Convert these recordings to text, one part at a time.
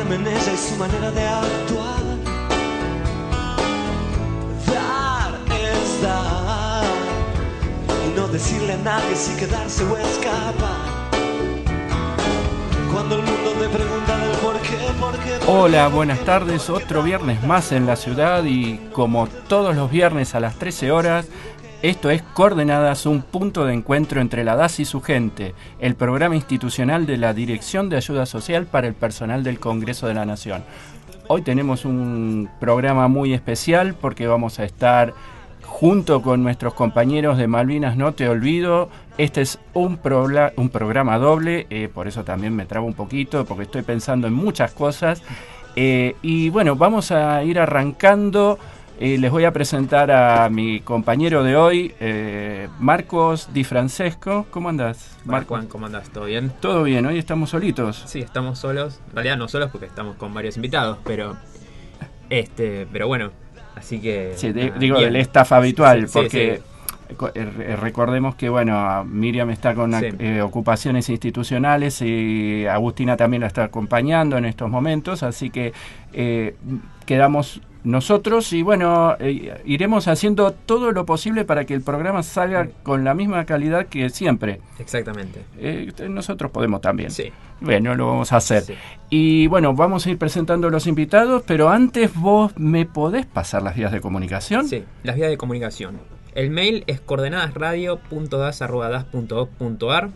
fijarme en ella y su manera de actuar. Dar es dar, y no decirle a nadie si quedarse o escapar. Cuando el mundo te pregunta del por qué. Hola, buenas tardes, otro viernes más en la ciudad y como todos los viernes a las 13 horas, esto es Coordenadas, un punto de encuentro entre la DAS y su gente, el programa institucional de la Dirección de Ayuda Social para el personal del Congreso de la Nación. Hoy tenemos un programa muy especial porque vamos a estar junto con nuestros compañeros de Malvinas No Te Olvido. Este es un programa doble, por eso también me trabo un poquito, porque estoy pensando en muchas cosas. Y bueno, vamos a ir arrancando. Les voy a presentar a mi compañero de hoy, Marcos Di Francesco. ¿Cómo andás, Marcos? Juan, ¿cómo andás? ¿Todo bien? Todo bien, hoy estamos solitos. Sí, estamos solos. En realidad no solos porque estamos con varios invitados, pero bueno, así que... Sí, digo, el staff habitual, sí, porque... sí. Recordemos que Miriam está con ocupaciones institucionales y Agustina también la está acompañando en estos momentos, así que quedamos nosotros y iremos haciendo todo lo posible para que el programa salga con la misma calidad que siempre. Exactamente. Nosotros podemos también. Sí. Bueno, lo vamos a hacer. Sí. Y bueno, vamos a ir presentando a los invitados, pero antes vos me podés pasar las vías de comunicación. Sí, las vías de comunicación. El mail es coordenadasradio.das@das.gov.ar.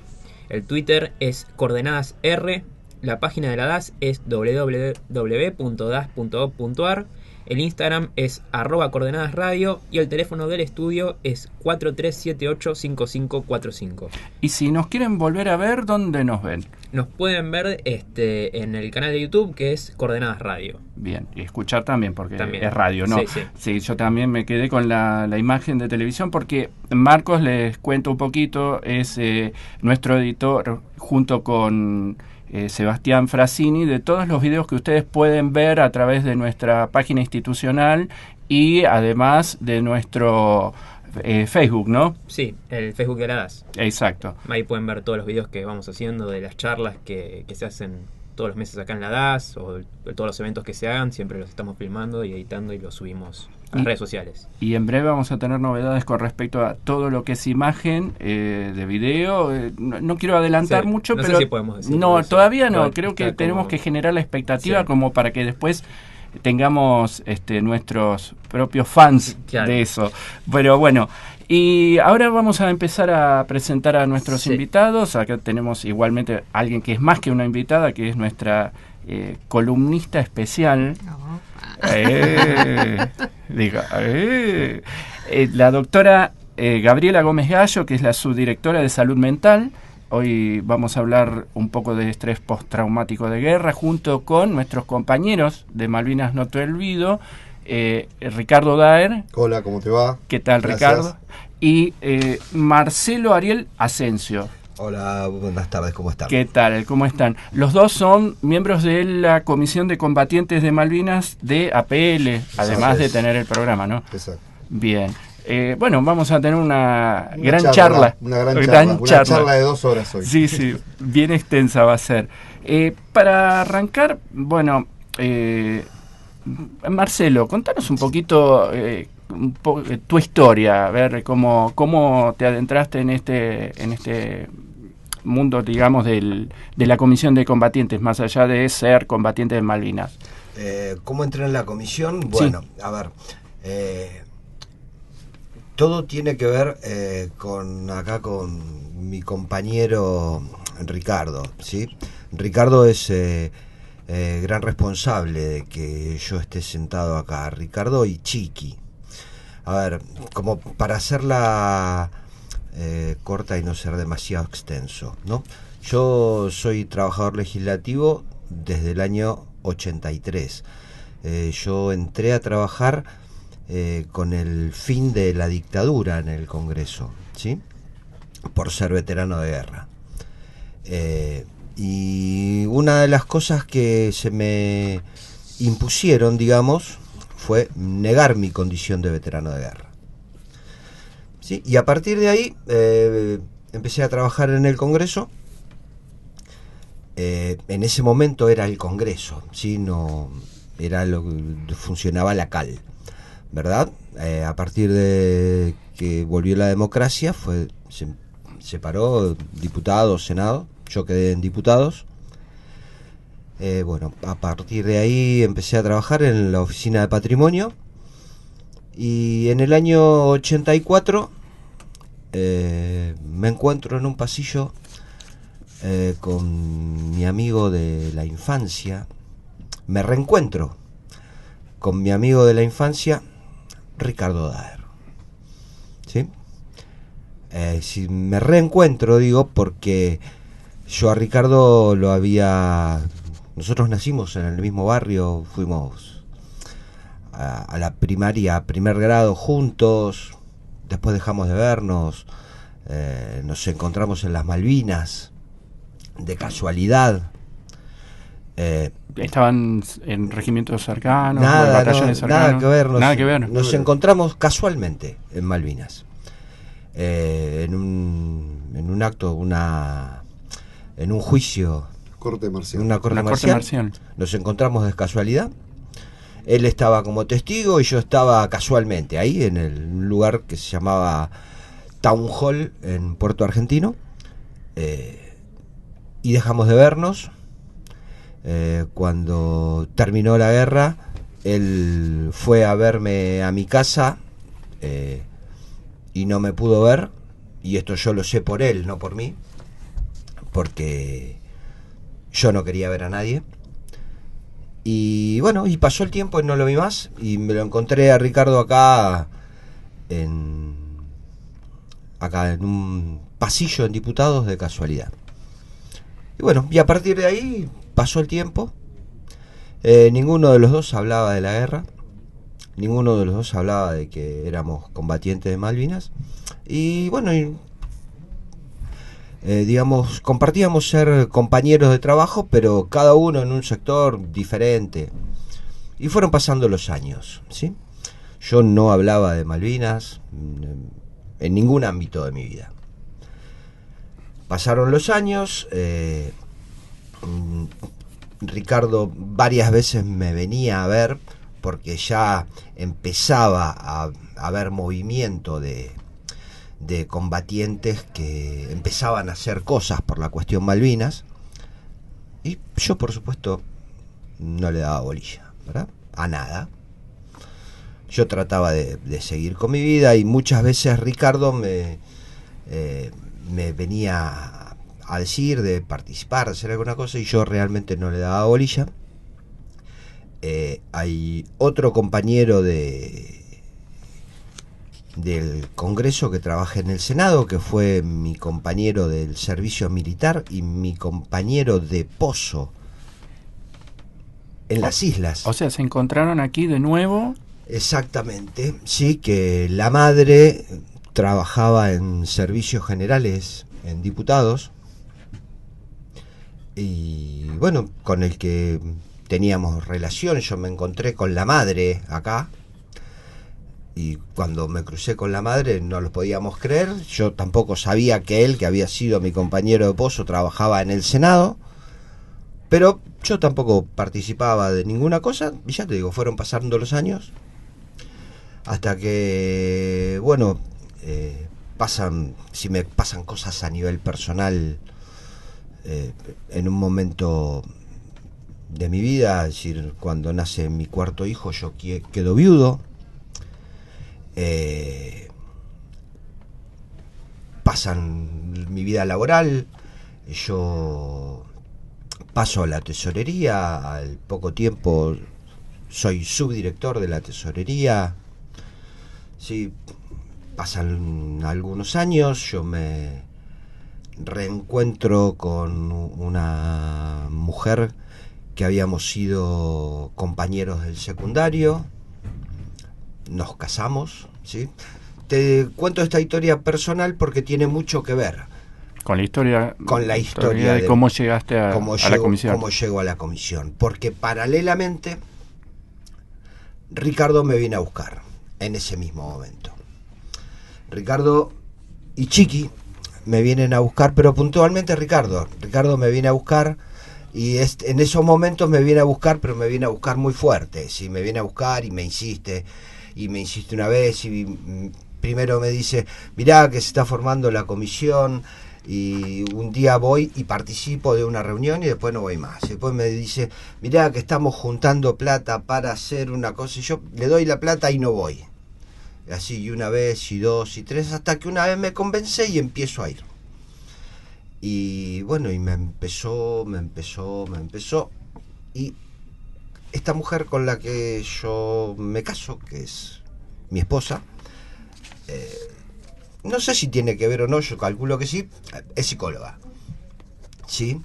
El Twitter es coordenadasr. La página de la DAS es www.das.gov.ar. El Instagram es @coordenadasradio y el teléfono del estudio es 4378-5545. Y si nos quieren volver a ver, ¿dónde nos ven? Nos pueden ver en el canal de YouTube que es Coordenadas Radio. Bien, y escuchar también, porque también es radio, ¿no? Sí, yo también me quedé con la imagen de televisión porque Marcos, les cuento un poquito, es nuestro editor junto con... Sebastián Frassini, de todos los videos que ustedes pueden ver a través de nuestra página institucional y además de nuestro Facebook, ¿no? Sí, el Facebook de la DAS. Exacto. Ahí pueden ver todos los videos que vamos haciendo, de las charlas que se hacen todos los meses acá en la DAS, o de todos los eventos que se hagan, siempre los estamos filmando y editando y los subimos a las redes sociales. Y en breve vamos a tener novedades con respecto a todo lo que es imagen de video. No quiero adelantar mucho, no pero... sé si podemos decir. No, todavía no. Creo que tenemos que generar la expectativa como para que después tengamos nuestros propios fans de eso. Pero bueno, y ahora vamos a empezar a presentar a nuestros invitados. Acá tenemos igualmente alguien que es más que una invitada, que es nuestra columnista especial. La doctora Gabriela Gómez Gallo, que es la subdirectora de Salud Mental. Hoy vamos a hablar un poco de estrés postraumático de guerra junto con nuestros compañeros de Malvinas No Te Olvido, Ricardo Daer. Hola, ¿cómo te va? ¿Qué tal, Gracias. Ricardo? Y Marcelo Ariel Asensio. Hola, buenas tardes, ¿cómo están? ¿Qué tal? ¿Cómo están? Los dos son miembros de la Comisión de Combatientes de Malvinas de APL, además de tener el programa, ¿no? Exacto. Bien. Vamos a tener una gran charla. Una gran charla de 2 horas hoy. Sí, bien extensa va a ser. Para arrancar, Marcelo, contanos un poquito tu historia, a ver cómo te adentraste en este mundo, digamos, de la Comisión de Combatientes, más allá de ser combatiente de Malvinas. ¿Cómo entré en la comisión? Bueno, a ver... todo tiene que ver con mi compañero Ricardo, ¿sí? Ricardo es gran responsable de que yo esté sentado acá. Ricardo y Chiqui. A ver, como para hacerla corta y no ser demasiado extenso, ¿no? Yo soy trabajador legislativo desde el año 83. Yo entré a trabajar con el fin de la dictadura en el Congreso, ¿sí? Por ser veterano de guerra. Y una de las cosas que se me impusieron, digamos, fue negar mi condición de veterano de guerra. ¿Sí? Y a partir de ahí empecé a trabajar en el Congreso en ese momento era el Congreso, ¿sí? No era lo que funcionaba la CAL, ¿verdad? A partir de que volvió la democracia, se separó diputados, Senado, yo quedé en diputados. Bueno, a partir de ahí empecé a trabajar en la oficina de patrimonio y en el año 84 me encuentro en un pasillo con mi amigo de la infancia. Me reencuentro con mi amigo de la infancia, Ricardo Daer. ¿Sí? Si me reencuentro, digo, porque yo a Ricardo lo había... Nosotros nacimos en el mismo barrio, fuimos a la primaria, primer grado juntos, después dejamos de vernos, nos encontramos en las Malvinas, de casualidad. ¿Estaban en regimientos cercanos, Nada, en batallones cercanos? nada que ver. Nos Nos encontramos casualmente en Malvinas. En un acto, en un juicio, Corte marcial. una corte marcial. Nos encontramos de casualidad. Él estaba como testigo y yo estaba casualmente ahí en el lugar que se llamaba Town Hall en Puerto Argentino. Y dejamos de vernos. Cuando terminó la guerra, él fue a verme a mi casa y no me pudo ver, y esto yo lo sé por él, no por mí, porque yo no quería ver a nadie. Y bueno, y pasó el tiempo y no lo vi más, y me lo encontré a Ricardo acá en un pasillo en Diputados de casualidad. Y bueno, y a partir de ahí pasó el tiempo. Ninguno de los dos hablaba de la guerra, ninguno de los dos hablaba de que éramos combatientes de Malvinas, y bueno, digamos, compartíamos ser compañeros de trabajo, pero cada uno en un sector diferente. Y fueron pasando los años, ¿sí? Yo no hablaba de Malvinas en ningún ámbito de mi vida. Pasaron los años. Ricardo varias veces me venía a ver porque ya empezaba a haber movimiento de combatientes que empezaban a hacer cosas por la cuestión Malvinas, y yo por supuesto no le daba bolilla, ¿verdad? A nada. Yo trataba de seguir con mi vida, y muchas veces Ricardo me venía a decir de participar, de hacer alguna cosa, y yo realmente no le daba bolilla. Hay otro compañero del Congreso que trabaja en el Senado, que fue mi compañero del servicio militar y mi compañero de pozo en las islas. O sea, se encontraron aquí de nuevo. Exactamente, sí, que la madre trabajaba en servicios generales, en Diputados, y bueno, con el que teníamos relación. Yo me encontré con la madre acá, y cuando me crucé con la madre no lo podíamos creer. Yo tampoco sabía que él, que había sido mi compañero de pozo, trabajaba en el Senado, pero yo tampoco participaba de ninguna cosa, y ya te digo, fueron pasando los años hasta que, bueno, si me pasan cosas a nivel personal en un momento de mi vida, es decir, cuando nace mi cuarto hijo, yo quedo viudo. Pasan mi vida laboral, yo paso a la tesorería, al poco tiempo soy subdirector de la tesorería. Sí, pasan algunos años, yo me reencuentro con una mujer que habíamos sido compañeros del secundario, nos casamos, ¿sí? Te cuento esta historia personal porque tiene mucho que ver con la historia de cómo llegaste a la comisión. Cómo llego a la comisión, porque paralelamente Ricardo me viene a buscar en ese mismo momento. Ricardo y Chiqui me vienen a buscar, pero puntualmente Ricardo me viene a buscar Y en esos momentos me viene a buscar, pero me viene a buscar muy fuerte. Sí, me viene a buscar y me insiste una vez. Y primero me dice, mirá que se está formando la comisión. Y un día voy y participo de una reunión y después no voy más. Y después me dice, mirá que estamos juntando plata para hacer una cosa. Y yo le doy la plata y no voy. Así, y una vez, y dos, y tres, hasta que una vez me convencé y empiezo a ir. Y bueno, y me empezó. Y esta mujer con la que yo me caso, que es mi esposa, no sé si tiene que ver o no, yo calculo que sí, es psicóloga. ¿Sí?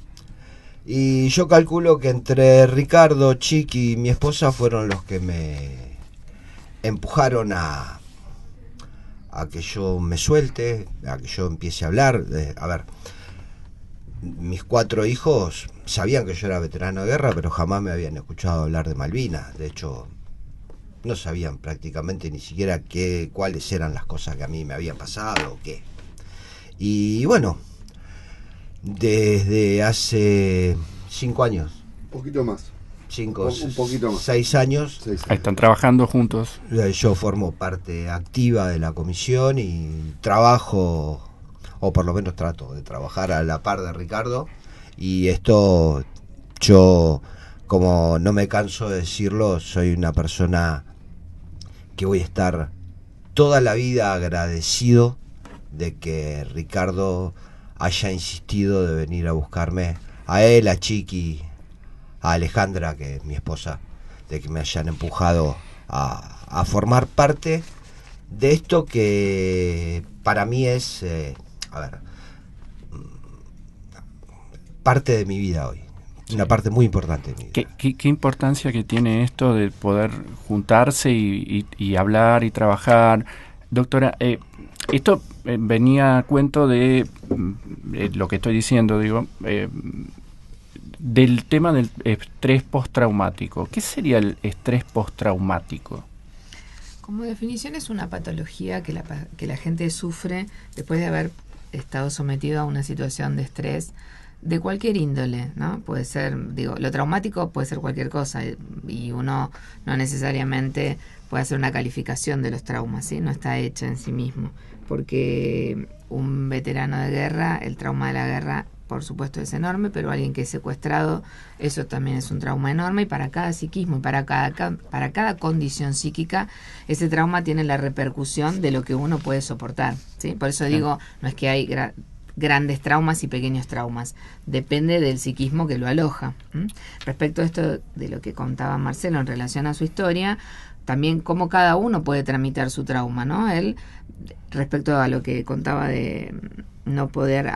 Y yo calculo que entre Ricardo, Chiqui y mi esposa fueron los que me empujaron a que yo me suelte, a que yo empiece a hablar. A ver, mis 4 hijos sabían que yo era veterano de guerra, pero jamás me habían escuchado hablar de Malvinas. De hecho, no sabían prácticamente ni siquiera cuáles eran las cosas que a mí me habían pasado o qué. Y bueno, desde hace 5 años. Un poquito más. 5, un poquito más. 6 años. 6 años. Están trabajando juntos. Yo formo parte activa de la comisión y trabajo, o por lo menos trato de trabajar a la par de Ricardo. Y esto, yo, como no me canso de decirlo, soy una persona que voy a estar toda la vida agradecido de que Ricardo haya insistido de venir a buscarme, a él, a Chiqui, a Alejandra, que es mi esposa, de que me hayan empujado a formar parte de esto que para mí es, parte de mi vida hoy. Una parte muy importante de mi vida. ¿Qué importancia que tiene esto de poder juntarse y hablar y trabajar? Doctora, esto venía a cuento de lo que estoy diciendo, digo, del tema del estrés postraumático. ¿Qué sería el estrés postraumático? Como definición es una patología que la gente sufre después de haber estado sometido a una situación de estrés de cualquier índole, ¿no? Puede ser, lo traumático puede ser cualquier cosa y uno no necesariamente puede hacer una calificación de los traumas, ¿sí? No está hecha en sí mismo, porque un veterano de guerra, el trauma de la guerra, por supuesto, es enorme, pero alguien que es secuestrado, eso también es un trauma enorme, y para cada psiquismo y para cada condición psíquica, ese trauma tiene la repercusión de lo que uno puede soportar, ¿sí? Por eso digo, no es que hay grandes traumas y pequeños traumas, depende del psiquismo que lo aloja. Respecto a esto de lo que contaba Marcelo en relación a su historia, también cómo cada uno puede tramitar su trauma, ¿no? Él, respecto a lo que contaba de no poder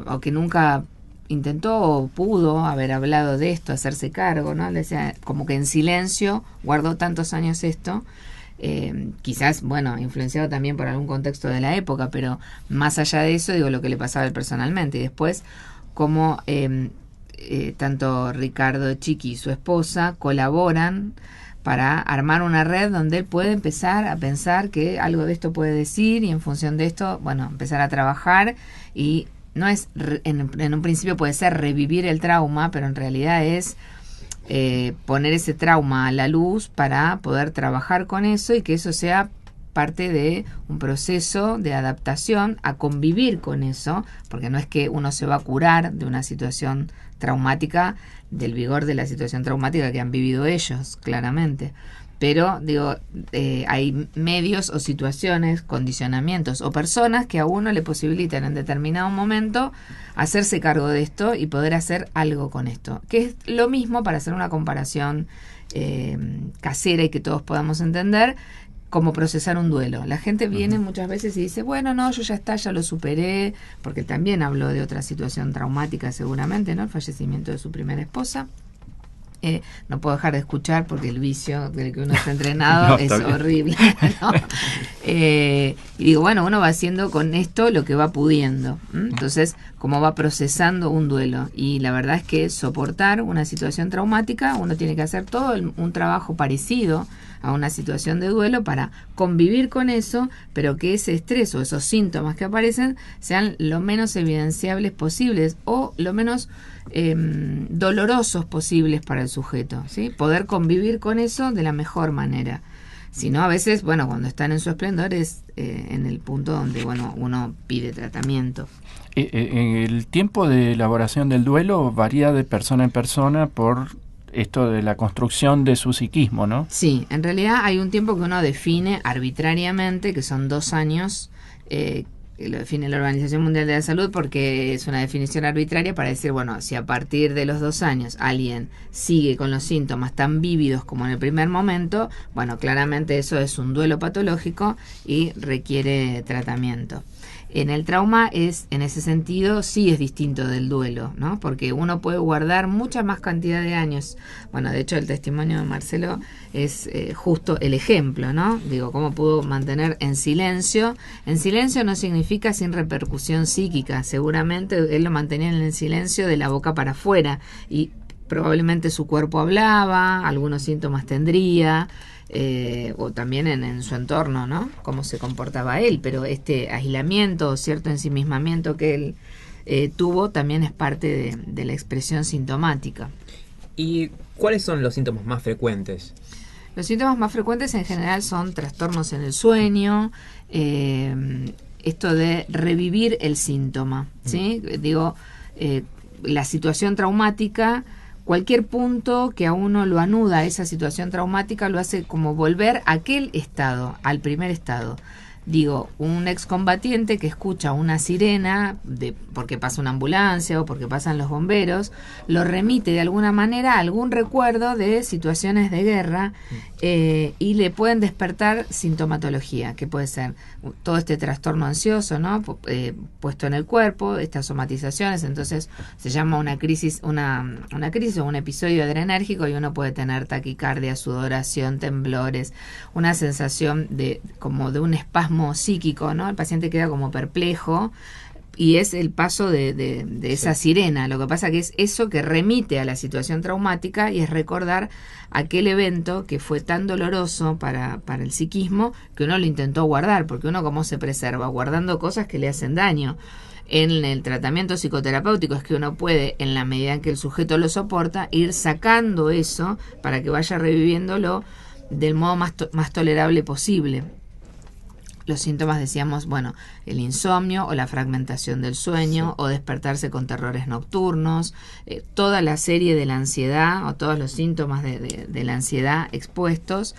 o que nunca intentó o pudo haber hablado de esto, hacerse cargo, ¿no? Decía, como que en silencio guardó tantos años esto. Quizás, bueno, influenciado también por algún contexto de la época, pero más allá de eso, lo que le pasaba a él personalmente. Y después, cómo tanto Ricardo, Chiqui y su esposa colaboran para armar una red donde él puede empezar a pensar que algo de esto puede decir, y en función de esto, bueno, empezar a trabajar. Y no es, en un principio puede ser revivir el trauma, pero en realidad es poner ese trauma a la luz para poder trabajar con eso y que eso sea parte de un proceso de adaptación a convivir con eso, porque no es que uno se va a curar de una situación traumática, del vigor de la situación traumática que han vivido ellos, claramente. Pero, hay medios o situaciones, condicionamientos o personas que a uno le posibilitan en determinado momento hacerse cargo de esto y poder hacer algo con esto. Que es lo mismo, para hacer una comparación casera y que todos podamos entender, como procesar un duelo. La gente viene muchas veces y dice, bueno, no, yo ya está, ya lo superé, porque también habló de otra situación traumática seguramente, ¿no? El fallecimiento de su primera esposa. no puedo dejar de escuchar porque el vicio del que uno está entrenado No, es está bien. horrible, ¿no? Y digo, bueno, uno va haciendo con esto lo que va pudiendo. Entonces, cómo va procesando un duelo. Y la verdad es que soportar una situación traumática, uno tiene que hacer todo un trabajo parecido a una situación de duelo para convivir con eso, pero que ese estrés o esos síntomas que aparecen sean lo menos evidenciables posibles o lo menos dolorosos posibles para el sujeto, ¿sí? Poder convivir con eso de la mejor manera. Si no, a veces, bueno, cuando están en su esplendor es en el punto donde, bueno, uno pide tratamiento. El tiempo de elaboración del duelo varía de persona en persona por esto de la construcción de su psiquismo, ¿no? Sí, en realidad hay un tiempo que uno define arbitrariamente, que son 2 años, que lo define la Organización Mundial de la Salud porque es una definición arbitraria para decir, bueno, si a partir de los 2 años alguien sigue con los síntomas tan vívidos como en el primer momento, bueno, claramente eso es un duelo patológico y requiere tratamiento. En el trauma en ese sentido sí es distinto del duelo, ¿no? Porque uno puede guardar mucha más cantidad de años. Bueno, de hecho el testimonio de Marcelo es justo el ejemplo, ¿no? Digo, cómo pudo mantener en silencio. En silencio no significa sin repercusión psíquica. Seguramente él lo mantenía en el silencio de la boca para afuera y probablemente su cuerpo hablaba, algunos síntomas tendría. O también en su entorno, ¿no? Cómo se comportaba él, pero este aislamiento o cierto ensimismamiento que él tuvo también es parte de la expresión sintomática. ¿Y cuáles son los síntomas más frecuentes? Los síntomas más frecuentes en general son trastornos en el sueño, esto de revivir el síntoma, ¿sí? Digo, la situación traumática, cualquier punto que a uno lo anuda a esa situación traumática lo hace como volver a aquel estado, al primer estado. Digo, un excombatiente que escucha una sirena porque pasa una ambulancia o porque pasan los bomberos, lo remite de alguna manera a algún recuerdo de situaciones de guerra y le pueden despertar sintomatología, que puede ser todo este trastorno ansioso, ¿no? Puesto en el cuerpo, estas somatizaciones, entonces se llama una crisis o un episodio adrenérgico y uno puede tener taquicardia, sudoración, temblores, una sensación como de un espasmo psíquico, ¿no? El paciente queda como perplejo y es el paso de esa sirena. Lo que pasa que es eso que remite a la situación traumática y es recordar aquel evento que fue tan doloroso para el psiquismo que uno lo intentó guardar, porque uno cómo se preserva, guardando cosas que le hacen daño. En el tratamiento psicoterapéutico es que uno puede, en la medida en que el sujeto lo soporta, ir sacando eso para que vaya reviviéndolo del modo más tolerable posible. Los síntomas, decíamos, bueno, el insomnio o la fragmentación del sueño, sí, o despertarse con terrores nocturnos, toda la serie de la ansiedad o todos los síntomas de la ansiedad expuestos,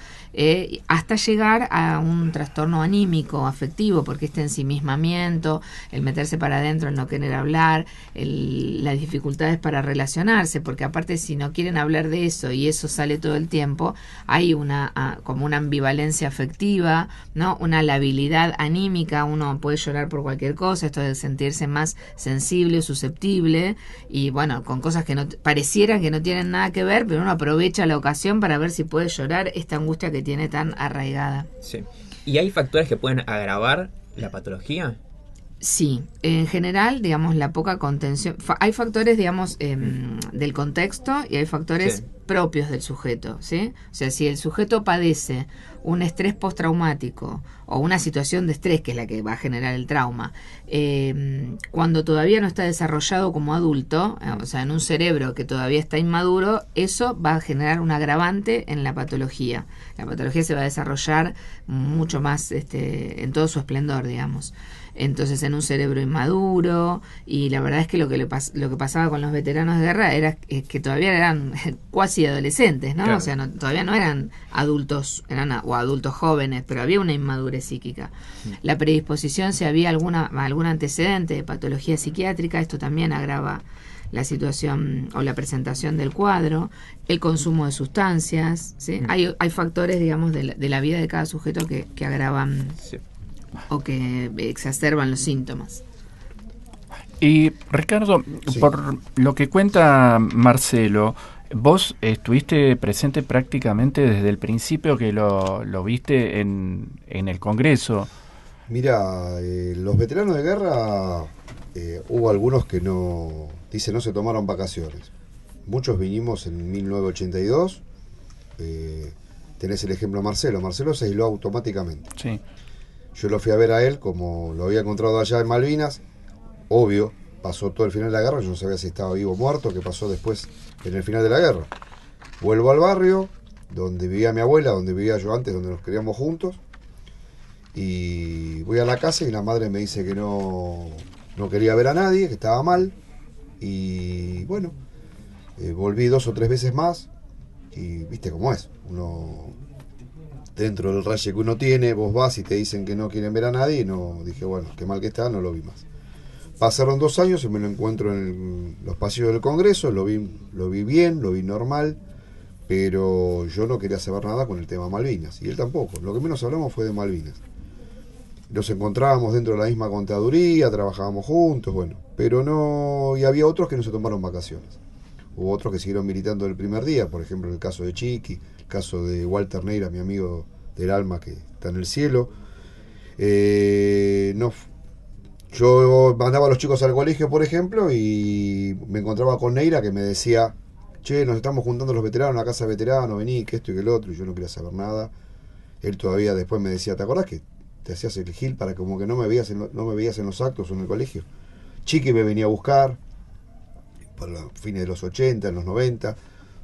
hasta llegar a un trastorno anímico, afectivo, porque este ensimismamiento, el meterse para adentro, el no querer hablar, las dificultades para relacionarse, porque aparte si no quieren hablar de eso y eso sale todo el tiempo, hay como una ambivalencia afectiva, ¿no? Una labilidad anímica, uno puede llorar por cualquier cosa, esto de sentirse más sensible o susceptible, y bueno, con cosas que no parecieran que no tienen nada que ver, pero uno aprovecha la ocasión para ver si puede llorar esta angustia que tiene tan arraigada. Sí. ¿Y hay factores que pueden agravar la patología? Sí, en general, digamos, la poca contención. Hay factores, digamos, del contexto y hay factores, sí, propios del sujeto, ¿sí? O sea, si el sujeto padece un estrés postraumático o una situación de estrés, que es la que va a generar el trauma, cuando todavía no está desarrollado como adulto, o sea, en un cerebro que todavía está inmaduro, eso va a generar un agravante en la patología. La patología se va a desarrollar mucho más en todo su esplendor, digamos. Entonces, en un cerebro inmaduro, y la verdad es que lo que pasaba con los veteranos de guerra era que todavía eran cuasi adolescentes, ¿no? Claro. O sea, todavía no eran adultos, o adultos jóvenes, pero había una inmadurez psíquica. La predisposición, si había algún antecedente de patología psiquiátrica, esto también agrava la situación o la presentación del cuadro, el consumo de sustancias, ¿sí? Hay factores, digamos, de la vida de cada sujeto que agravan, sí, o que exacerban los síntomas. Y Ricardo, sí, por lo que cuenta Marcelo, Vos estuviste presente prácticamente desde el principio que lo viste en el Congreso. Mira, los veteranos de guerra, hubo algunos que no se tomaron vacaciones. Muchos vinimos en 1982. Tenés el ejemplo de Marcelo. Marcelo se aisló automáticamente. Sí. Yo lo fui a ver a él, como lo había encontrado allá en Malvinas. Obvio, pasó todo el final de la guerra. Yo no sabía si estaba vivo o muerto, qué pasó después en el final de la guerra. Vuelvo al barrio donde vivía mi abuela, donde vivía yo antes, donde nos criamos juntos. Y voy a la casa y la madre me dice que no quería ver a nadie, que estaba mal. Y bueno, volví 2 o 3 veces más. Y viste cómo es. Uno, dentro del raye que uno tiene, vos vas y te dicen que no quieren ver a nadie. Y no, dije, bueno, qué mal que está, no lo vi más. Pasaron 2 años y me lo encuentro en los pasillos del Congreso. Lo vi bien, lo vi normal. Pero yo no quería saber nada con el tema Malvinas. Y él tampoco. Lo que menos hablamos fue de Malvinas. Nos encontrábamos dentro de la misma contaduría, trabajábamos juntos, bueno, pero no, y había otros que no se tomaron vacaciones. Hubo otros que siguieron militando el primer día, por ejemplo el caso de Chiqui, el caso de Walter Neira, mi amigo del alma que está en el cielo. Yo mandaba a los chicos al colegio, por ejemplo, y me encontraba con Neira que me decía, che, nos estamos juntando los veteranos en la casa de veteranos, vení, que esto y que el otro, y yo no quería saber nada. Él todavía después me decía, ¿te acordás que te hacías el gil para como que no me veías en los actos o en el colegio? Chiqui me venía a buscar para los fines de los 80, en los 90,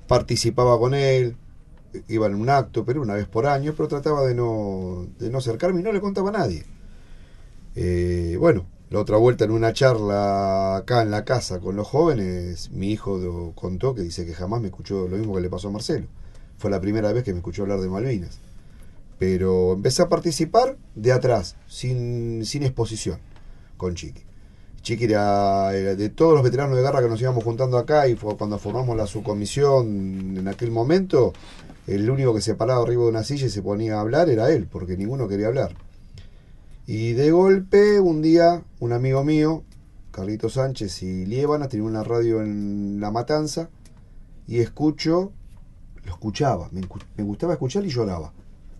participaba con él, iba en un acto, pero una vez por año, pero trataba de no acercarme y no le contaba a nadie. Bueno, la otra vuelta en una charla acá en la casa con los jóvenes, mi hijo contó que dice que jamás me escuchó lo mismo que le pasó a Marcelo. Fue la primera vez que me escuchó hablar de Malvinas. Pero empecé a participar de atrás, sin exposición, con Chiqui. Chiqui era de todos los veteranos de guerra que nos íbamos juntando acá, y fue cuando formamos la subcomisión en aquel momento, el único que se paraba arriba de una silla y se ponía a hablar era él, porque ninguno quería hablar. Y de golpe, un día, un amigo mío, Carlito Sánchez y Liébana, tenía una radio en La Matanza, y lo escuchaba, me gustaba escuchar y lloraba.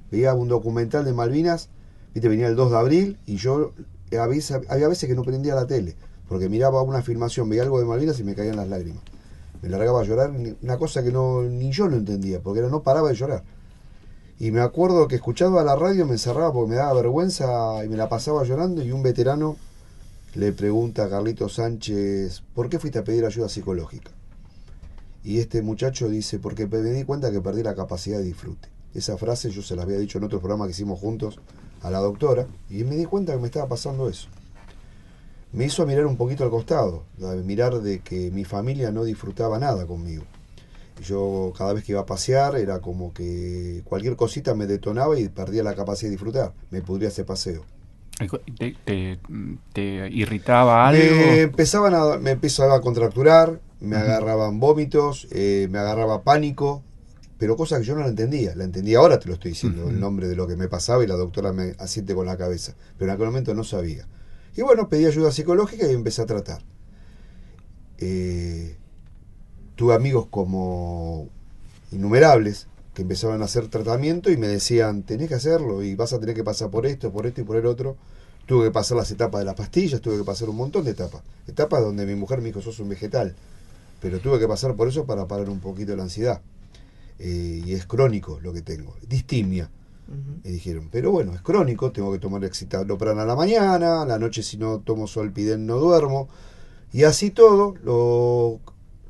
Veía un documental de Malvinas, viste, venía el 2 de abril, y yo había veces que no prendía la tele, porque miraba una filmación, veía algo de Malvinas y me caían las lágrimas. Me largaba a llorar, una cosa que ni yo lo entendía, porque no paraba de llorar. Y me acuerdo que escuchaba la radio, me encerraba porque me daba vergüenza y me la pasaba llorando, y un veterano le pregunta a Carlito Sánchez, ¿por qué fuiste a pedir ayuda psicológica? Y este muchacho dice, porque me di cuenta que perdí la capacidad de disfrute. Esa frase yo se la había dicho en otro programa que hicimos juntos a la doctora, y me di cuenta que me estaba pasando eso. Me hizo mirar un poquito al costado, mirar de que mi familia no disfrutaba nada conmigo. Yo cada vez que iba a pasear era como que cualquier cosita me detonaba y perdía la capacidad de disfrutar, me pudría ese paseo. ¿Te irritaba algo? Me empezaba a contracturar, me agarraban vómitos, me agarraba pánico, pero cosas que yo no la entendía ahora, te lo estoy diciendo, el nombre de lo que me pasaba, y la doctora me asiente con la cabeza, pero en aquel momento no sabía. Y bueno, pedí ayuda psicológica y empecé a tratar. Tuve amigos como innumerables que empezaban a hacer tratamiento y me decían, tenés que hacerlo y vas a tener que pasar por esto y por el otro. Tuve que pasar las etapas de las pastillas, tuve que pasar un montón de etapas donde mi mujer me dijo, sos un vegetal, pero tuve que pasar por eso para parar un poquito la ansiedad. Y es crónico lo que tengo, distimia, me dijeron, pero bueno, es crónico, tengo que tomar citalopram a la mañana, a la noche si no tomo Zolpidem no duermo, y así todo,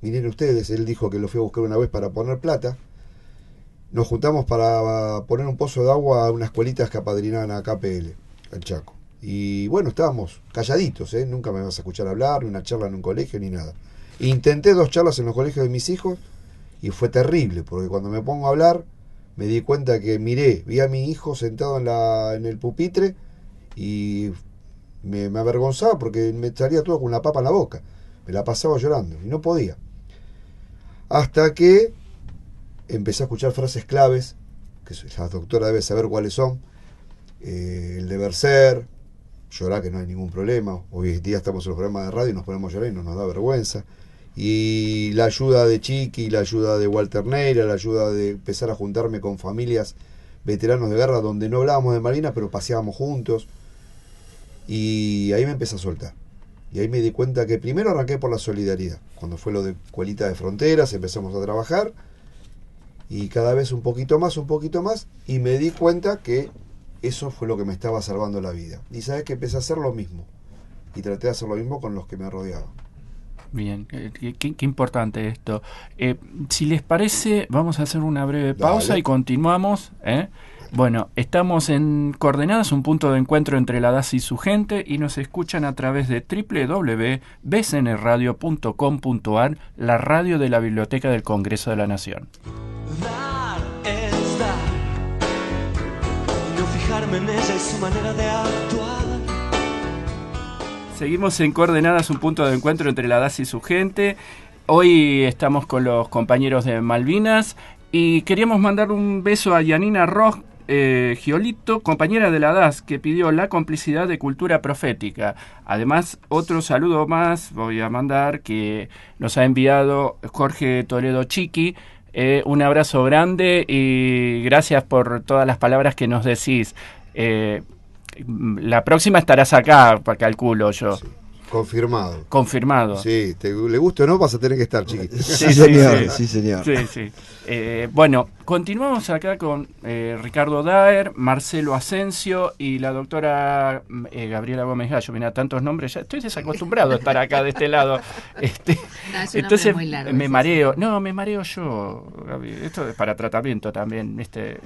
miren ustedes, él dijo que lo fui a buscar una vez para poner plata, nos juntamos para poner un pozo de agua a unas escuelitas que apadrinaban a KPL, al Chaco, y bueno, estábamos calladitos, nunca me vas a escuchar hablar, ni una charla en un colegio, ni nada. Intenté 2 charlas en los colegios de mis hijos, y fue terrible, porque cuando me pongo a hablar, me di cuenta que vi a mi hijo sentado en el pupitre, y me avergonzaba porque me salía todo con una papa en la boca. Me la pasaba llorando, y no podía. Hasta que empecé a escuchar frases claves, que la doctora debe saber cuáles son. El deber ser, llorar que no hay ningún problema. Hoy en día estamos en los programas de radio y nos ponemos a llorar y no nos da vergüenza. Y la ayuda de Chiqui, la ayuda de Walter Neira, la ayuda de empezar a juntarme con familias veteranos de guerra donde no hablábamos de Malvinas, pero paseábamos juntos. Y ahí me empecé a soltar. Y ahí me di cuenta que primero arranqué por la solidaridad. Cuando fue lo de Escuelita de Fronteras, empezamos a trabajar. Y cada vez un poquito más. Y me di cuenta que eso fue lo que me estaba salvando la vida. Y sabes que empecé a hacer lo mismo. Y traté de hacer lo mismo con los que me rodeaban. Bien, qué importante esto. Si les parece, vamos a hacer una breve pausa. Dale. Y continuamos. Bueno, estamos en Coordenadas, un punto de encuentro entre la DAS y su gente, y nos escuchan a través de www.bcnradio.com.ar, la radio de la Biblioteca del Congreso de la Nación. Dar es dar, no fijarme en ella y su manera de actuar. Seguimos en Coordenadas, un punto de encuentro entre la DAS y su gente. Hoy estamos con los compañeros de Malvinas y queríamos mandar un beso a Yanina Ross Giolito, compañera de la DAS, que pidió la complicidad de Cultura Profética. Además, otro saludo más voy a mandar que nos ha enviado Jorge Toledo Chiqui. Un abrazo grande y gracias por todas las palabras que nos decís. La próxima estarás acá, calculo yo. Sí. Confirmado. Sí, le guste o no, vas a tener que estar, Chiqui. Sí, señor. Sí, señor. Sí. Bueno, continuamos acá con Ricardo Daer, Marcelo Asensio y la doctora Gabriela Gómez Gallo. Mira, tantos nombres, ya estoy desacostumbrado a estar acá de este lado. Entonces muy largo, me mareo. No, me mareo yo, Gaby. Esto es para tratamiento también.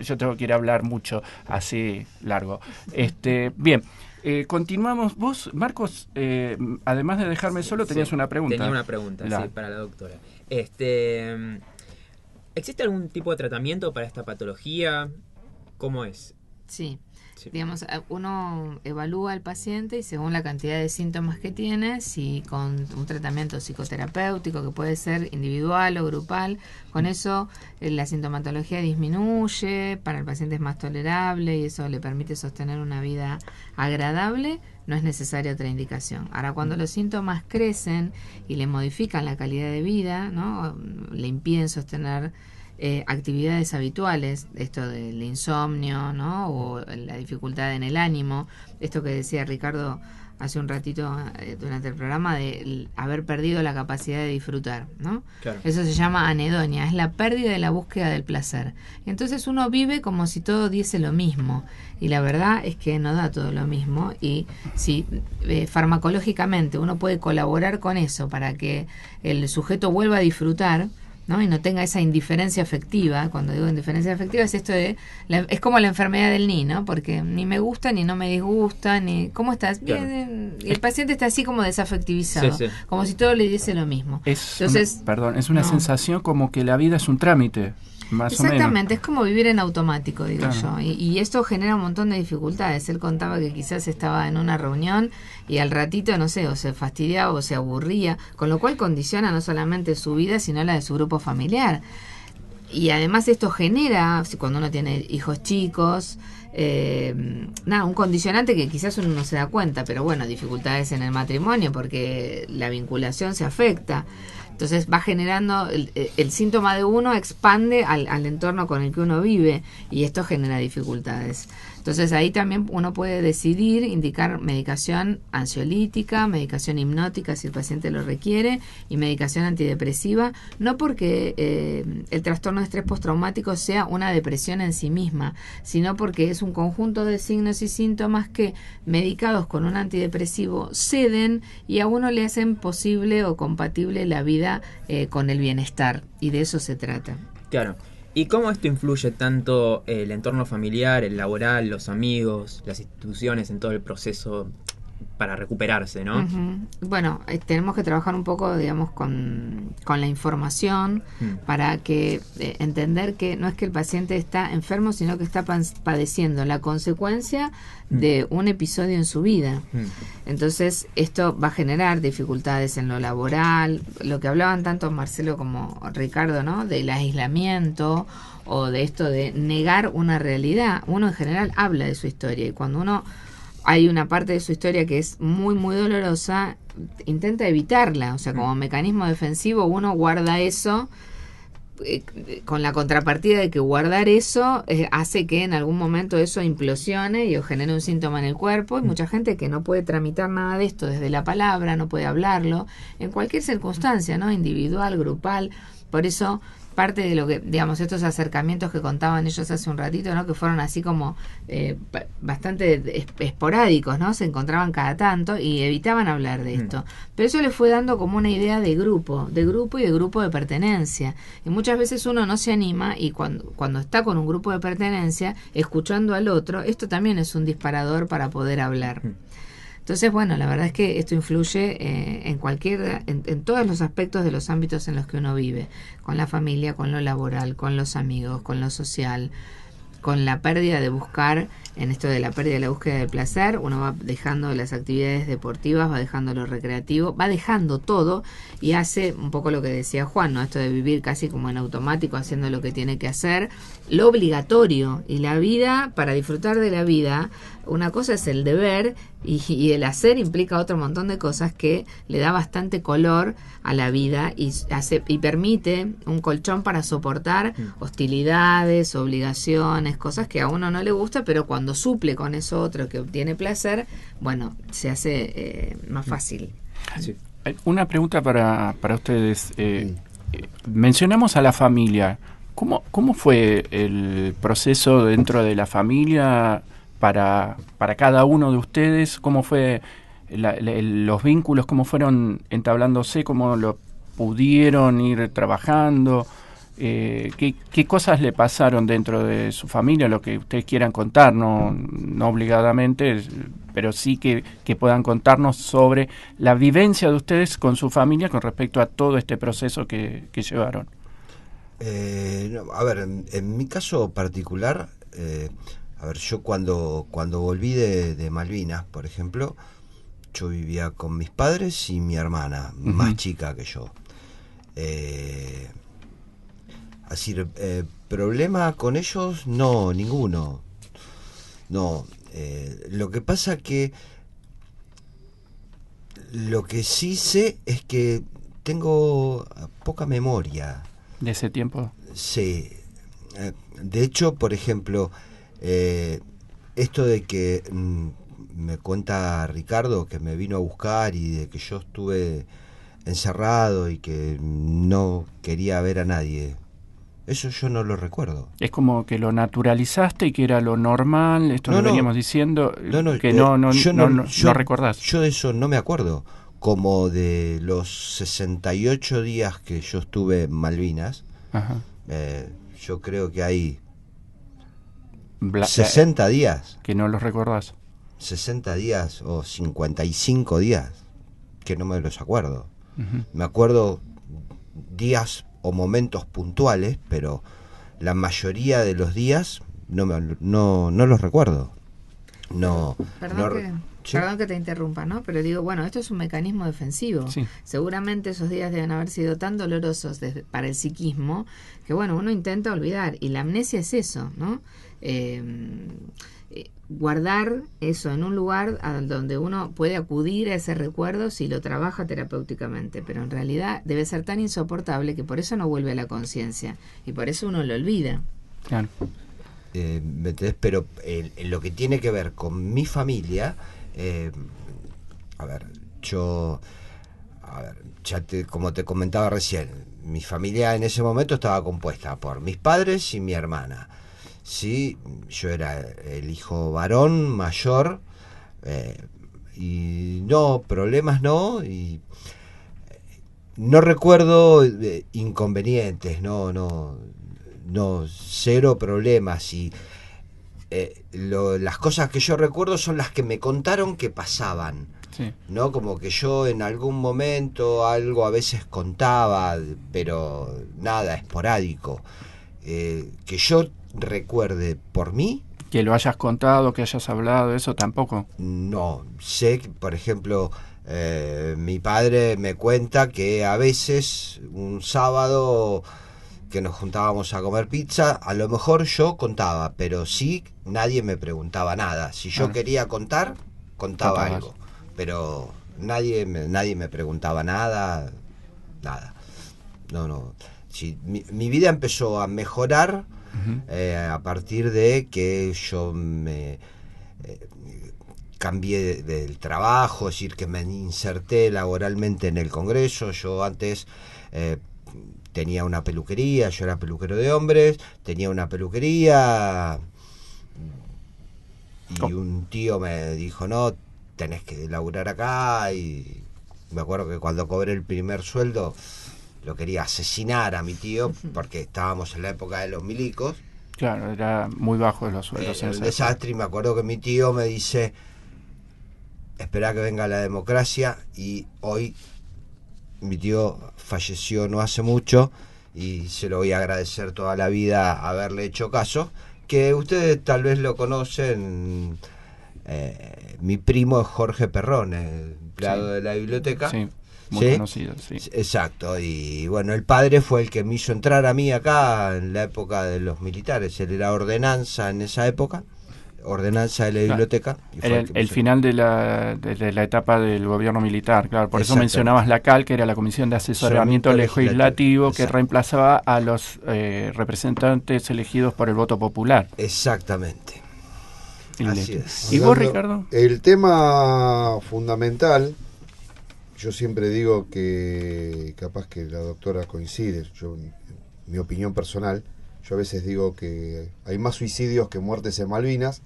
Yo tengo que ir a hablar mucho así largo. Bien. Continuamos. Vos, Marcos, además de dejarme solo, tenías una pregunta. Tenía una pregunta, sí, para la doctora. ¿Existe algún tipo de tratamiento para esta patología? ¿Cómo es? Sí. Digamos, uno evalúa al paciente y según la cantidad de síntomas que tiene, si con un tratamiento psicoterapéutico que puede ser individual o grupal, con eso la sintomatología disminuye, para el paciente es más tolerable y eso le permite sostener una vida agradable, no es necesaria otra indicación. Ahora, cuando los síntomas crecen y le modifican la calidad de vida, ¿no? Le impiden sostener actividades habituales, esto del insomnio, ¿no? O la dificultad en el ánimo, esto que decía Ricardo hace un ratito durante el programa de haber perdido la capacidad de disfrutar, ¿no? Claro. Eso se llama anedonia, es la pérdida de la búsqueda del placer. Entonces uno vive como si todo diese lo mismo y la verdad es que no da todo lo mismo y si farmacológicamente uno puede colaborar con eso para que el sujeto vuelva a disfrutar, ¿no? Y no tenga esa indiferencia afectiva. Cuando digo indiferencia afectiva es esto de es como la enfermedad del ni, ¿no? Porque ni me gusta ni no me disgusta ni ¿cómo estás? Bien, claro. Y el paciente está así como desafectivizado, sí. Como si todo le diese lo mismo. Entonces, es una sensación como que la vida es un trámite. Más exactamente, o menos. Es como vivir en automático, digo claro. yo. Y esto genera un montón de dificultades. Él contaba que quizás estaba en una reunión y al ratito, no sé, o se fastidiaba o se aburría, con lo cual condiciona no solamente su vida, sino la de su grupo familiar. Y además esto genera, cuando uno tiene hijos chicos, un condicionante que quizás uno no se da cuenta, pero bueno, dificultades en el matrimonio porque la vinculación se afecta. Entonces va generando, el síntoma de uno expande al entorno con el que uno vive y esto genera dificultades. Entonces ahí también uno puede decidir indicar medicación ansiolítica, medicación hipnótica si el paciente lo requiere y medicación antidepresiva, no porque el trastorno de estrés postraumático sea una depresión en sí misma, sino porque es un conjunto de signos y síntomas que medicados con un antidepresivo ceden y a uno le hacen posible o compatible la vida con el bienestar y de eso se trata. Claro. ¿Y cómo esto influye tanto el entorno familiar, el laboral, los amigos, las instituciones en todo el proceso para recuperarse, ¿no? Uh-huh. Bueno, tenemos que trabajar un poco, digamos, con la información para que entender que no es que el paciente está enfermo, sino que está padeciendo la consecuencia de un episodio en su vida. Entonces, esto va a generar dificultades en lo laboral, lo que hablaban tanto Marcelo como Ricardo, ¿no? Del aislamiento o de esto de negar una realidad. Uno en general habla de su historia y cuando uno hay una parte de su historia que es muy, muy dolorosa, intenta evitarla. O sea, como mecanismo defensivo uno guarda eso, con la contrapartida de que guardar eso hace que en algún momento eso implosione y o genere un síntoma en el cuerpo. Hay mucha gente que no puede tramitar nada de esto desde la palabra, no puede hablarlo, en cualquier circunstancia, ¿no? Individual, grupal. Por eso parte de lo que, digamos, estos acercamientos que contaban ellos hace un ratito, ¿no? Que fueron así como bastante esporádicos, ¿no? Se encontraban cada tanto y evitaban hablar de esto. Pero eso les fue dando como una idea de grupo y de grupo de pertenencia. Y muchas veces uno no se anima y cuando está con un grupo de pertenencia, escuchando al otro, esto también es un disparador para poder hablar. Entonces, bueno, la verdad es que esto influye en todos los aspectos de los ámbitos en los que uno vive, con la familia, con lo laboral, con los amigos, con lo social, con la pérdida de buscar, en esto de la pérdida de la búsqueda del placer, uno va dejando las actividades deportivas, va dejando lo recreativo, va dejando todo y hace un poco lo que decía Juan, ¿no? Esto de vivir casi como en automático, haciendo lo que tiene que hacer, lo obligatorio. Y la vida, para disfrutar de la vida, una cosa es el deber y el hacer implica otro montón de cosas que le da bastante color a la vida y permite un colchón para soportar hostilidades, obligaciones, cosas que a uno no le gusta, pero cuando suple con eso otro que obtiene placer, bueno, se hace más fácil. Sí. Una pregunta para ustedes. Mencionamos a la familia. ¿Cómo fue el proceso dentro de la familia para cada uno de ustedes? ¿Cómo fue los vínculos? ¿Cómo fueron entablándose? ¿Cómo lo pudieron ir trabajando? ¿Qué cosas le pasaron dentro de su familia? Lo que ustedes quieran contar, no obligadamente, pero sí que puedan contarnos sobre la vivencia de ustedes con su familia con respecto a todo este proceso que llevaron. A ver, en mi caso particular, a ver, yo cuando volví de Malvinas, por ejemplo, yo vivía con mis padres y mi hermana, más chica que yo. Así, problema con ellos, no, ninguno. No, lo que pasa que lo que sí sé es que tengo poca memoria. ¿De ese tiempo? Sí. De hecho, por ejemplo, esto de que me cuenta Ricardo que me vino a buscar y de que yo estuve encerrado y que no quería ver a nadie, eso yo no lo recuerdo. Es como que lo naturalizaste y que era lo normal, esto No, lo no. veníamos diciendo, que yo no recordás. Yo de eso no me acuerdo. Como de los 68 días que yo estuve en Malvinas, Ajá. yo creo que hay 60 días. Que no los recordás. 60 días o 55 días que no me los acuerdo. Uh-huh. Me acuerdo días o momentos puntuales, pero la mayoría de los días no los recuerdo. Perdón que te interrumpa, ¿no? Pero digo, bueno, esto es un mecanismo defensivo. Sí. Seguramente esos días deben haber sido tan dolorosos para el psiquismo que, bueno, uno intenta olvidar. Y la amnesia es eso, ¿no? Guardar eso en un lugar donde uno puede acudir a ese recuerdo si lo trabaja terapéuticamente, pero en realidad debe ser tan insoportable que por eso no vuelve a la conciencia y por eso uno lo olvida. Claro. ¿Me entendés? Pero en lo que tiene que ver con mi familia, como te comentaba recién, mi familia en ese momento estaba compuesta por mis padres y mi hermana. Sí, yo era el hijo varón mayor, y no, problemas no, y no recuerdo inconvenientes, no, cero problemas. Y las cosas que yo recuerdo son las que me contaron que pasaban. Sí. ¿No? Como que yo en algún momento algo a veces contaba, pero nada, esporádico. Que yo recuerde por mí. Que lo hayas contado, que hayas hablado, eso tampoco. No, sé que, por ejemplo, mi padre me cuenta que a veces un sábado que nos juntábamos a comer pizza, a lo mejor yo contaba, pero sí nadie me preguntaba nada. Si yo quería contar, contaba Contabas. algo, pero nadie me preguntaba nada. No. Sí, mi vida empezó a mejorar a partir de que yo me cambié del trabajo, es decir, que me inserté laboralmente en el Congreso. Yo antes tenía una peluquería, yo era peluquero de hombres, tenía una peluquería y un tío me dijo, no, tenés que laburar acá, y me acuerdo que cuando cobré el primer sueldo lo quería asesinar a mi tío porque estábamos en la época de los milicos. Claro, era muy bajo los sueldos. Era un desastre, y me acuerdo que mi tío me dice, espera que venga la democracia, y hoy mi tío falleció no hace mucho y se lo voy a agradecer toda la vida haberle hecho caso, que ustedes tal vez lo conocen. Mi primo es Jorge Perrón, el empleado de la biblioteca. Sí, muy conocido, sí. Exacto, y bueno, el padre fue el que me hizo entrar a mí acá en la época de los militares. Él era ordenanza en esa época, ordenanza de la biblioteca. Y Era el final de la etapa del gobierno militar, claro. Por eso mencionabas la CAL, que era la Comisión de Asesoramiento Legislativo, que reemplazaba a los representantes elegidos por el voto popular. Exactamente. Así es. ¿Y vos, Ricardo? El tema fundamental, yo siempre digo que capaz que la doctora coincide, mi opinión personal, yo a veces digo que hay más suicidios que muertes en Malvinas,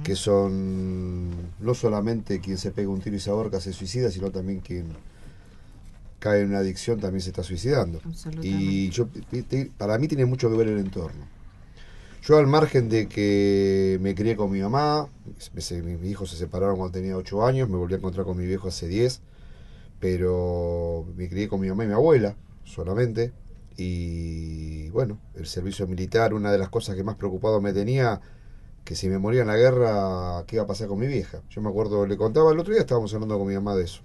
que son no solamente quien se pega un tiro y se ahorca se suicida, sino también quien cae en una adicción también se está suicidando. Y para mí tiene mucho que ver el entorno. Yo, al margen de que me crié con mi mamá, mis hijos se separaron cuando tenía 8 años, me volví a encontrar con mi viejo hace 10, pero me crié con mi mamá y mi abuela solamente. Y bueno, el servicio militar, una de las cosas que más preocupado me tenía, que si me moría en la guerra, ¿qué iba a pasar con mi vieja? Yo me acuerdo, le contaba el otro día, estábamos hablando con mi mamá de eso,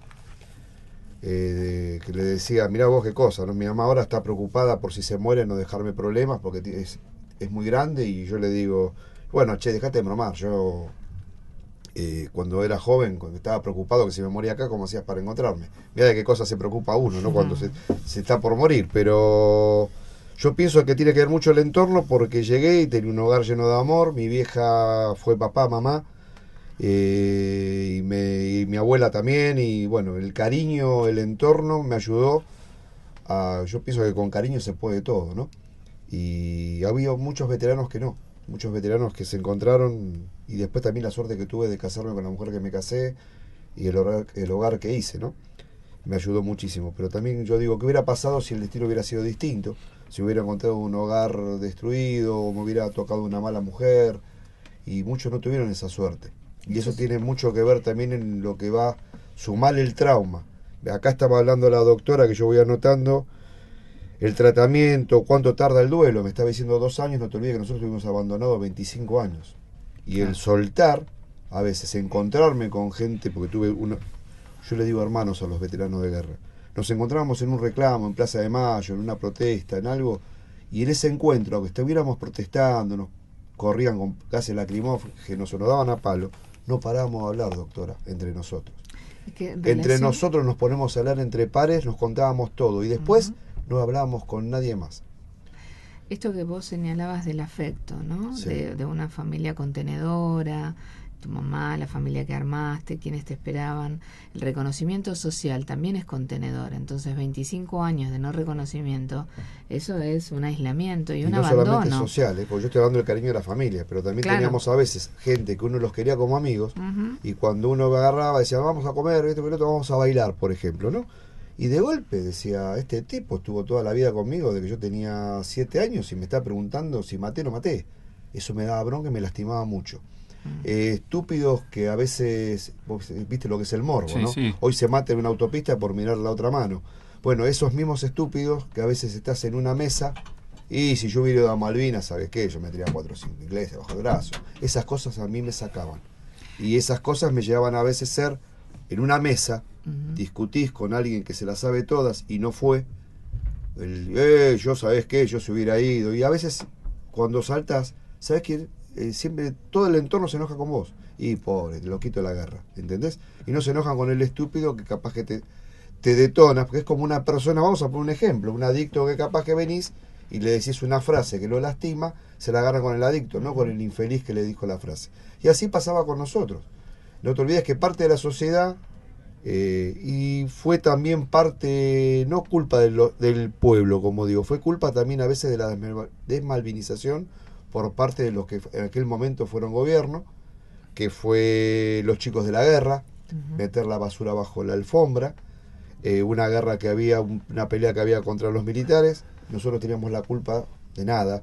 que le decía, mirá vos qué cosa, ¿no? Mi mamá ahora está preocupada por si se muere no dejarme problemas, porque es muy grande. Y yo le digo, bueno, che, dejate de bromar. Yo cuando era joven, cuando estaba preocupado que si me moría acá, ¿cómo hacías para encontrarme? Mira de qué cosa se preocupa uno, ¿no? Cuando se está por morir. Pero yo pienso que tiene que ver mucho el entorno, porque llegué y tenía un hogar lleno de amor. Mi vieja fue papá, mamá, y mi abuela también. Y bueno, el cariño, el entorno me ayudó yo pienso que con cariño se puede todo, ¿no? Y había muchos veteranos que no, muchos veteranos que se encontraron, y después también la suerte que tuve de casarme con la mujer que me casé, y el hogar que hice, ¿no? Me ayudó muchísimo. Pero también yo digo, ¿qué hubiera pasado si el destino hubiera sido distinto? Si hubiera encontrado un hogar destruido, o me hubiera tocado una mala mujer, y muchos no tuvieron esa suerte. Y eso tiene mucho que ver también en lo que va a sumar el trauma. Acá estaba hablando la doctora, que yo voy anotando, el tratamiento, cuánto tarda el duelo. Me estaba diciendo 2 años, no te olvides que nosotros estuvimos abandonados 25 años. Y el soltar, a veces encontrarme con gente, porque yo le digo hermanos a los veteranos de guerra, nos encontrábamos en un reclamo, en Plaza de Mayo, en una protesta, en algo, y en ese encuentro, aunque estuviéramos protestando, nos corrían con gases lacrimógenos o nos daban a palo, no parábamos a hablar, doctora, entre nosotros. Entre nosotros nos ponemos a hablar entre pares, nos contábamos todo, y después no hablábamos con nadie más. Esto que vos señalabas del afecto, ¿no? Sí. De una familia contenedora, tu mamá, la familia que armaste, quienes te esperaban. El reconocimiento social también es contenedor. Entonces, 25 años de no reconocimiento, eso es un aislamiento y un abandono. No solamente social, porque yo estoy hablando del cariño de la familia, pero también teníamos a veces gente que uno los quería como amigos, y cuando uno me agarraba decía, vamos a comer, esto que el otro, vamos a bailar, por ejemplo, ¿no? Y de golpe decía, este tipo estuvo toda la vida conmigo desde que yo tenía 7 años y me está preguntando si maté o no maté. Eso me daba bronca y me lastimaba mucho. Estúpidos que a veces, vos viste lo que es el morbo, Sí, ¿no? sí. Hoy se mata en una autopista por mirar la otra mano. Bueno, esos mismos estúpidos que a veces estás en una mesa y si yo hubiera ido a Malvinas, ¿sabes qué? Yo me tiraba 4 o 5 ingleses bajo el brazo. Esas cosas a mí me sacaban. Y esas cosas me llevaban a veces ser en una mesa, discutís con alguien que se las sabe todas y no fue. Yo, ¿sabés qué? Yo se hubiera ido. Y a veces cuando saltas, ¿sabés qué? siempre todo el entorno se enoja con vos. Y pobre, loquito de la guerra, ¿entendés? Y no se enojan con el estúpido que capaz que te detona, porque es como una persona, vamos a poner un ejemplo, un adicto que capaz que venís y le decís una frase que lo lastima, se la agarra con el adicto, no con el infeliz que le dijo la frase. Y así pasaba con nosotros. No te olvides que parte de la sociedad, y fue también parte, no culpa del pueblo, como digo, fue culpa también a veces de la desmalvinización por parte de los que en aquel momento fueron gobierno, que fue los chicos de la guerra, meter la basura bajo la alfombra, una guerra que había, una pelea que había contra los militares. Nosotros teníamos la culpa de nada,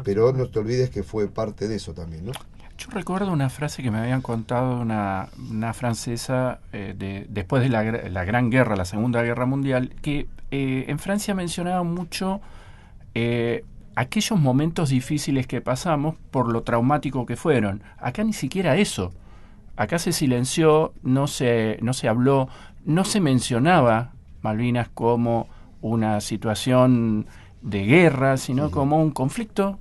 pero no te olvides que fue parte de eso también, ¿no? Yo recuerdo una frase que me habían contado una francesa después de la Gran Guerra, la Segunda Guerra Mundial, que en Francia mencionaba mucho aquellos momentos difíciles que pasamos por lo traumático que fueron. Acá ni siquiera eso. Acá se silenció, no se habló, no se mencionaba Malvinas como una situación de guerra, sino como un conflicto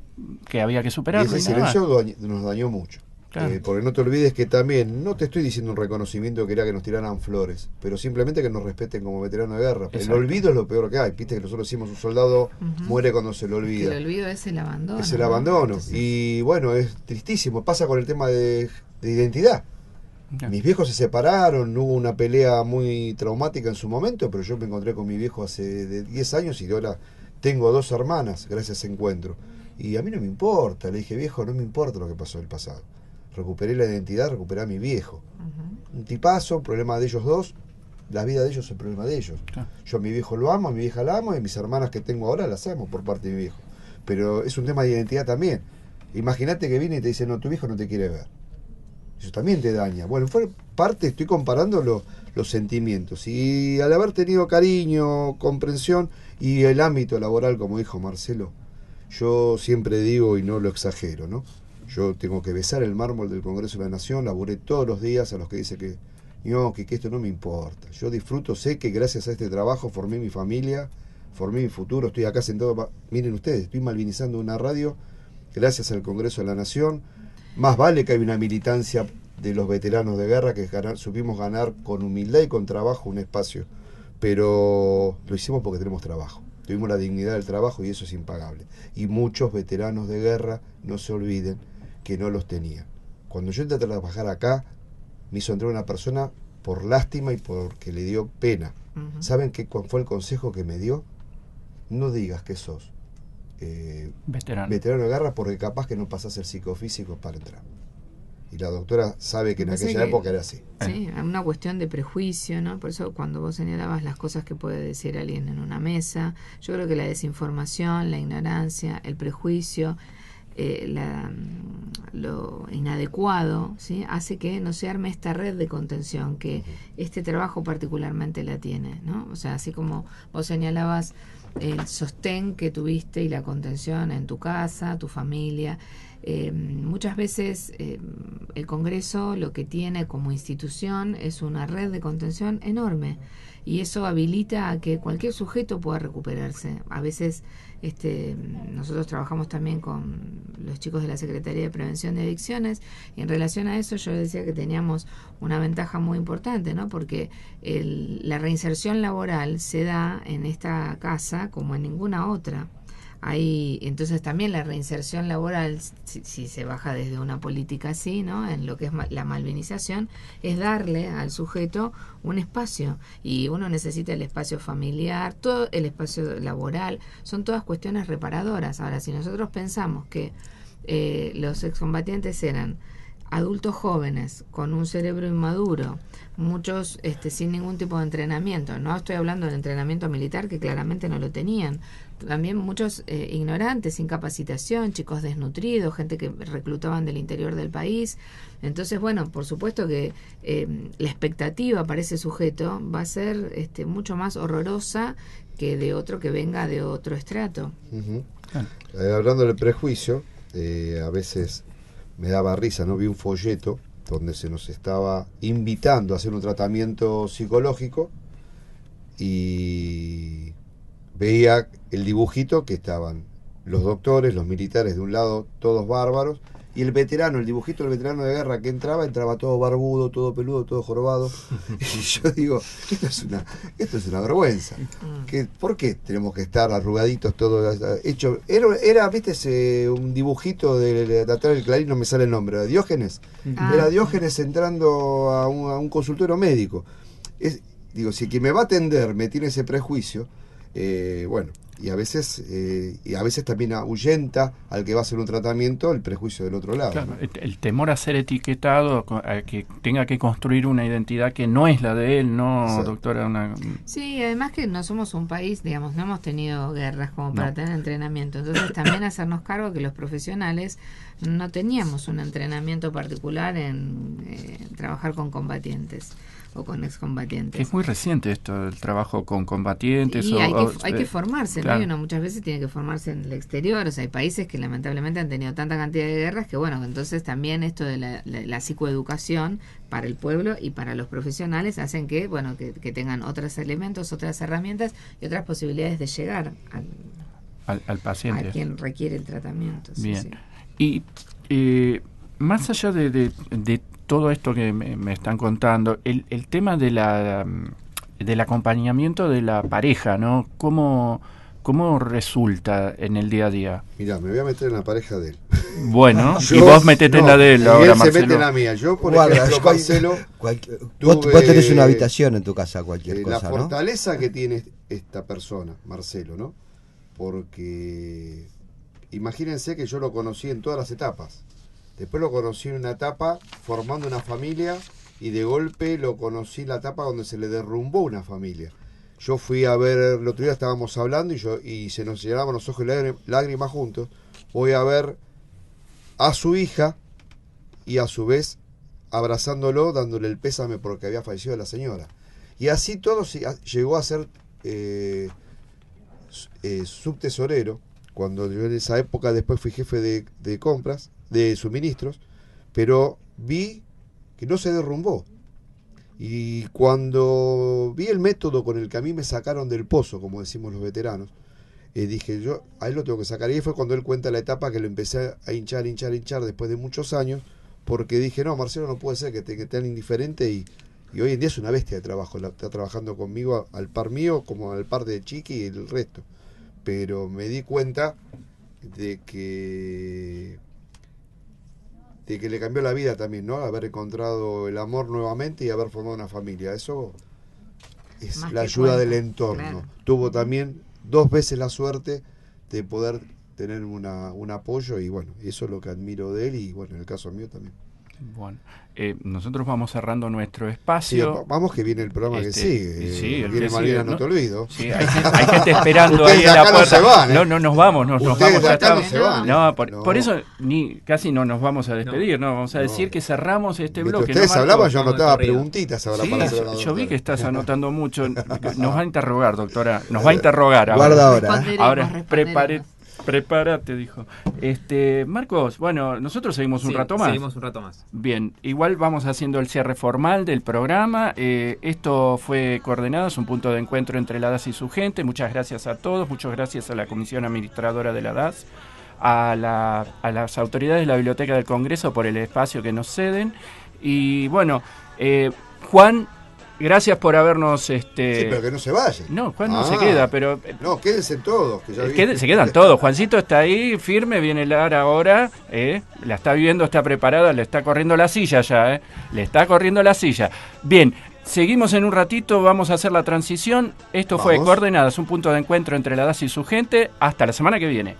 que había que superar. Y ese silencio nos dañó mucho. Claro. Porque no te olvides que también, no te estoy diciendo un reconocimiento que era que nos tiraran flores, pero simplemente que nos respeten como veteranos de guerra. Exacto. El olvido es lo peor que hay. Viste que nosotros decimos un soldado muere cuando se lo olvida. El olvido es el abandono. Es el abandono. Entonces, y bueno, es tristísimo. Pasa con el tema de identidad. Mis viejos se separaron, hubo una pelea muy traumática en su momento, pero yo me encontré con mi viejo hace 10 años y ahora tengo 2 hermanas gracias a ese encuentro. Y a mí no me importa, le dije, viejo, no me importa lo que pasó en el pasado. Recuperé la identidad, recuperé a mi viejo. Un tipazo, problema de ellos dos, la vida de ellos es el problema de ellos. Yo a mi viejo lo amo, a mi vieja la amo, y mis hermanas que tengo ahora las amo por parte de mi viejo. Pero es un tema de identidad también. Imagínate que viene y te dice, no, tu viejo no te quiere ver. Eso también te daña. Bueno, fue parte, estoy comparando los sentimientos. Y al haber tenido cariño, comprensión y el ámbito laboral, como dijo Marcelo, yo siempre digo, y no lo exagero, ¿no? Yo tengo que besar el mármol del Congreso de la Nación, laburé todos los días a los que dice que no, que esto no me importa. Yo disfruto, sé que gracias a este trabajo formé mi familia, formé mi futuro, estoy acá sentado, miren ustedes, estoy malvinizando una radio gracias al Congreso de la Nación. Más vale que hay una militancia de los veteranos de guerra que supimos ganar con humildad y con trabajo un espacio, pero lo hicimos porque tenemos trabajo, tuvimos la dignidad del trabajo y eso es impagable. Y muchos veteranos de guerra, no se olviden que no los tenían. Cuando yo entré a trabajar acá, me hizo entrar una persona por lástima y porque le dio pena. ¿Saben cuál fue el consejo que me dio? No digas que sos veterano de guerra porque capaz que no pasás el psicofísico para entrar. Y la doctora sabe que en aquella época era así. Sí, una cuestión de prejuicio, ¿no? Por eso cuando vos señalabas las cosas que puede decir alguien en una mesa, yo creo que la desinformación, la ignorancia, el prejuicio, lo inadecuado, ¿sí? Hace que no se arme esta red de contención que este trabajo particularmente la tiene, ¿no? O sea, así como vos señalabas el sostén que tuviste y la contención en tu casa, tu familia. Muchas veces el Congreso lo que tiene como institución es una red de contención enorme y eso habilita a que cualquier sujeto pueda recuperarse. A veces nosotros trabajamos también con los chicos de la Secretaría de Prevención de Adicciones y en relación a eso yo decía que teníamos una ventaja muy importante, ¿no? Porque la reinserción laboral se da en esta casa como en ninguna otra. Entonces también la reinserción laboral, si se baja desde una política así, ¿no? En lo que es la malvinización, es darle al sujeto un espacio y uno necesita el espacio familiar, todo el espacio laboral, son todas cuestiones reparadoras. Ahora, si nosotros pensamos que los excombatientes eran adultos jóvenes con un cerebro inmaduro, muchos sin ningún tipo de entrenamiento, no estoy hablando del entrenamiento militar que claramente no lo tenían, también muchos ignorantes, sin capacitación, chicos desnutridos, gente que reclutaban del interior del país. Entonces, bueno, por supuesto que la expectativa para ese sujeto va a ser mucho más horrorosa que de otro que venga de otro estrato. Hablando del prejuicio, a veces me daba risa, ¿no? Vi un folleto donde se nos estaba invitando a hacer un tratamiento psicológico y veía el dibujito que estaban los doctores, los militares de un lado, todos bárbaros, Y el veterano, el dibujito del veterano de guerra que entraba todo barbudo, todo peludo, todo jorobado. Y yo digo, esto es una vergüenza. ¿Por qué tenemos que estar arrugaditos, todo hecho? Era viste, un dibujito de atrás del Clarín, no me sale el nombre, era Diógenes. Era Diógenes entrando a un consultorio médico. Digo, si quien me va a atender me tiene ese prejuicio, bueno, y a veces también ahuyenta al que va a hacer un tratamiento el prejuicio del otro lado. Claro, ¿no? El temor a ser etiquetado, a que tenga que construir una identidad que no es la de él, ¿no, sí, doctora? Sí, además que no somos un país, digamos, no hemos tenido guerras como para tener entrenamiento. Entonces también hacernos cargo que los profesionales no teníamos un entrenamiento particular en trabajar con combatientes o con excombatientes. Es muy reciente esto, el trabajo con combatientes. Y hay que formarse, claro, ¿no? Y uno muchas veces tiene que formarse en el exterior. O sea, hay países que lamentablemente han tenido tanta cantidad de guerras que, bueno, entonces también esto de la psicoeducación para el pueblo y para los profesionales hacen que, bueno, que tengan otros elementos, otras herramientas y otras posibilidades de llegar al paciente, a quien requiere el tratamiento. Bien. Sí. Y más allá de todo esto que me están contando, el tema del acompañamiento de la pareja, ¿no? ¿Cómo resulta en el día a día? Mirá, me voy a meter en la pareja de él. Bueno, y vos metete en la de él ahora, y él Marcelo. se mete en la mía. Yo, por ejemplo, Marcelo... Vos tenés una habitación en tu casa, cualquier cosa, la ¿no? fortaleza que tiene esta persona, Marcelo, ¿no? Porque imagínense que yo lo conocí en todas las etapas. Después lo conocí en una etapa formando una familia y de golpe lo conocí en la etapa donde se le derrumbó una familia. Yo fui a ver, el otro día estábamos hablando y se nos llenaban los ojos de lágrimas juntos. Voy a ver a su hija y a su vez abrazándolo, dándole el pésame porque había fallecido la señora. Y así todo llegó a ser subtesorero, cuando yo en esa época después fui jefe de compras, de suministros, pero vi que no se derrumbó. Y cuando vi el método con el que a mí me sacaron del pozo, como decimos los veteranos, dije, yo a él lo tengo que sacar. Y ahí fue cuando él cuenta la etapa que lo empecé a hinchar después de muchos años, porque dije, no, Marcelo, no puede ser que te tan indiferente y hoy en día es una bestia de trabajo, está trabajando conmigo al par mío, como al par de Chiqui y el resto. Pero me di cuenta de que le cambió la vida también, ¿no? Haber encontrado el amor nuevamente y haber formado una familia. Eso es más la ayuda del entorno. Claro. Tuvo también 2 veces la suerte de poder tener un apoyo y bueno, eso es lo que admiro de él y bueno, en el caso mío también. Bueno, nosotros vamos cerrando nuestro espacio. Sí, vamos que viene el programa que sigue. Sí, viene Malvinas, no te olvido. Sí, hay gente esperando ahí en la puerta. No se van, ¿eh? No, nos vamos. No se van. No, por eso casi no nos vamos a despedir, ¿no? Vamos a decir que cerramos este bloque. Ustedes hablaban, yo anotaba preguntitas ahora sí, para hacer la yo vi que estás anotando mucho. Nos va a interrogar, doctora. Nos va a interrogar ahora. Guarda ahora. Ahora, prepárate, dijo. Marcos, bueno, nosotros seguimos un rato más. Seguimos un rato más. Bien, igual vamos haciendo el cierre formal del programa. Esto fue Coordenadas, un punto de encuentro entre la DAS y su gente. Muchas gracias a todos, muchas gracias a la Comisión Administradora de la DAS, a las autoridades de la Biblioteca del Congreso por el espacio que nos ceden. Y bueno, Juan, gracias por habernos... Sí, pero que no se vayan. No, Juan no se queda, pero... No, quédense todos. Que se quedan todos. Juancito está ahí, firme, viene Lara ahora, la está viendo, está preparada, le está corriendo la silla ya, le está corriendo la silla. Bien, seguimos en un ratito, vamos a hacer la transición. Esto fue Coordenadas, un punto de encuentro entre la DAS y su gente. Hasta la semana que viene.